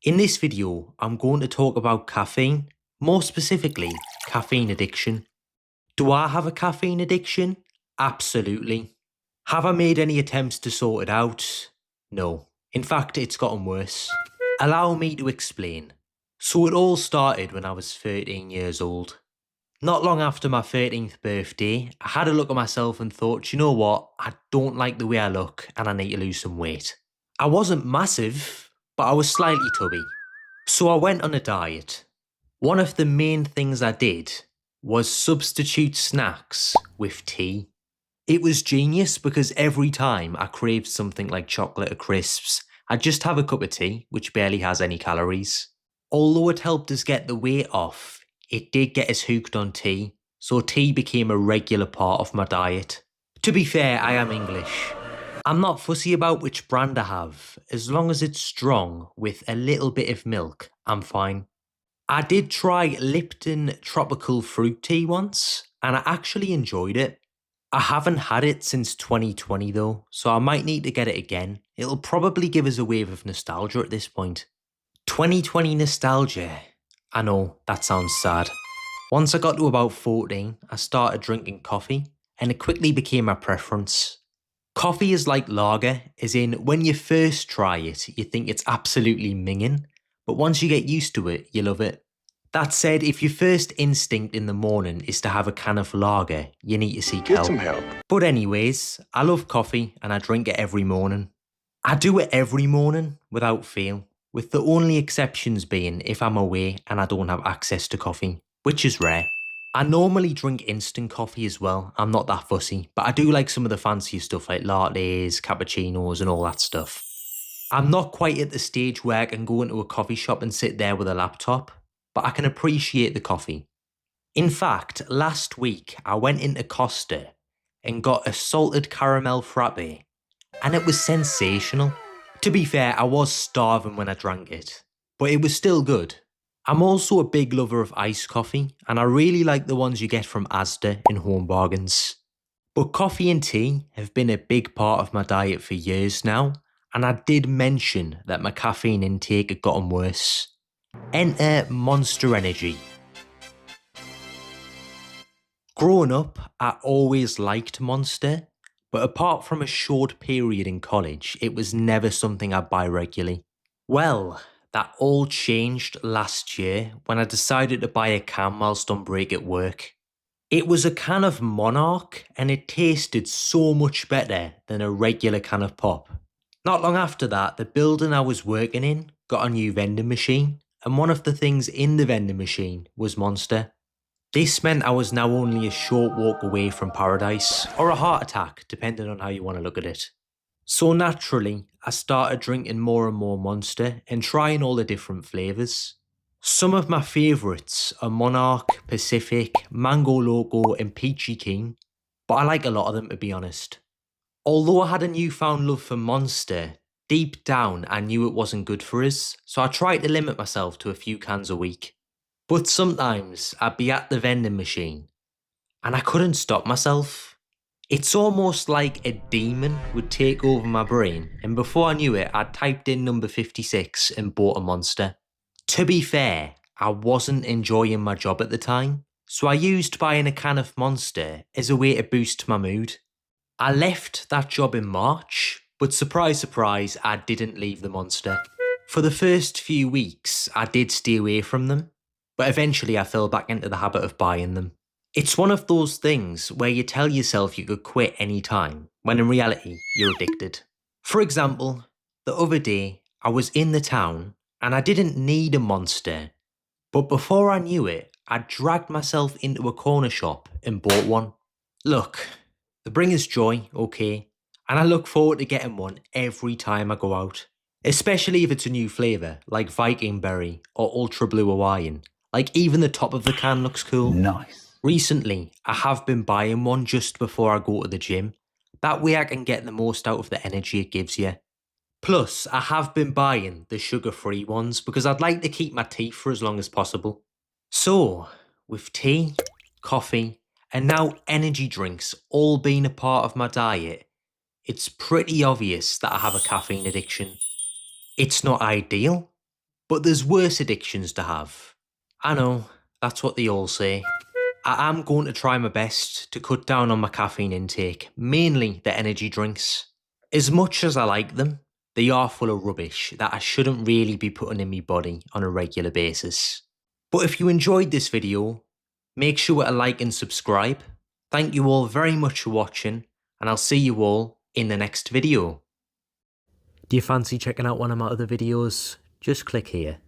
In this video, I'm going to talk about caffeine, more specifically, caffeine addiction. Do I have a caffeine addiction? Absolutely. Have I made any attempts to sort it out? No. In fact, it's gotten worse. Allow me to explain. So it all started when I was 13 years old. Not long after my 13th birthday, I had a look at myself and thought, you know what, I don't like the way I look and I need to lose some weight. I wasn't massive, but I was slightly tubby. So I went on a diet. One of the main things I did was substitute snacks with tea. It was genius because every time I craved something like chocolate or crisps, I'd just have a cup of tea, which barely has any calories. Although it helped us get the weight off, it did get us hooked on tea, so tea became a regular part of my diet. To be fair, I am English. I'm not fussy about which brand I have, as long as it's strong with a little bit of milk, I'm fine. I did try Lipton tropical fruit tea once, and I actually enjoyed it. I haven't had it since 2020 though, so I might need to get it again. It'll probably give us a wave of nostalgia at this point. 2020 nostalgia. I know, that sounds sad. Once I got to about 14, I started drinking coffee, and it quickly became my preference. Coffee is like lager, as in when you first try it, you think it's absolutely minging, but once you get used to it, you love it. That said, if your first instinct in the morning is to have a can of lager, you need to seek help. Get some help. But anyways, I love coffee and I drink it every morning. I do it every morning without fail, with the only exceptions being if I'm away and I don't have access to coffee, which is rare. I normally drink instant coffee as well, I'm not that fussy, but I do like some of the fancier stuff like lattes, cappuccinos and all that stuff. I'm not quite at the stage where I can go into a coffee shop and sit there with a laptop, but I can appreciate the coffee. In fact, last week I went into Costa and got a salted caramel frappe, and it was sensational. To be fair, I was starving when I drank it, but it was still good. I'm also a big lover of iced coffee, and I really like the ones you get from Asda in Home Bargains. But coffee and tea have been a big part of my diet for years now, and I did mention that my caffeine intake had gotten worse. Enter Monster Energy. Growing up, I always liked Monster, but apart from a short period in college, it was never something I'd buy regularly. Well, that all changed last year when I decided to buy a can whilst on break at work. It was a can of Monarch and it tasted so much better than a regular can of pop. Not long after that, the building I was working in got a new vending machine, and one of the things in the vending machine was Monster. This meant I was now only a short walk away from paradise, or a heart attack, depending on how you want to look at it. So naturally, I started drinking more and more Monster and trying all the different flavours. Some of my favourites are Monarch, Pacific, Mango Loco and Peachy Keen, but I like a lot of them to be honest. Although I had a newfound love for Monster, deep down I knew it wasn't good for us, so I tried to limit myself to a few cans a week. But sometimes I'd be at the vending machine and I couldn't stop myself. It's almost like a demon would take over my brain, and before I knew it, I'd typed in number 56 and bought a Monster. To be fair, I wasn't enjoying my job at the time, so I used buying a can of Monster as a way to boost my mood. I left that job in March, but surprise surprise, I didn't leave the Monster. For the first few weeks, I did stay away from them, but eventually I fell back into the habit of buying them. It's one of those things where you tell yourself you could quit any time, when in reality, you're addicted. For example, the other day, I was in the town and I didn't need a Monster, but before I knew it, I dragged myself into a corner shop and bought one. Look, they bring us joy, okay, and I look forward to getting one every time I go out. Especially if it's a new flavour, like Viking Berry or Ultra Blue Hawaiian. Like even the top of the can looks cool. Nice. Recently, I have been buying one just before I go to the gym. That way I can get the most out of the energy it gives you. Plus, I have been buying the sugar-free ones because I'd like to keep my teeth for as long as possible. So, with tea, coffee, and now energy drinks all being a part of my diet, it's pretty obvious that I have a caffeine addiction. It's not ideal, But there's worse addictions to have. I know, that's what they all say. I am going to try my best to cut down on my caffeine intake, mainly the energy drinks. As much as I like them, they are full of rubbish that I shouldn't really be putting in my body on a regular basis. But if you enjoyed this video, make sure to like and subscribe. Thank you all very much for watching, and I'll see you all in the next video. Do you fancy checking out one of my other videos? Just click here.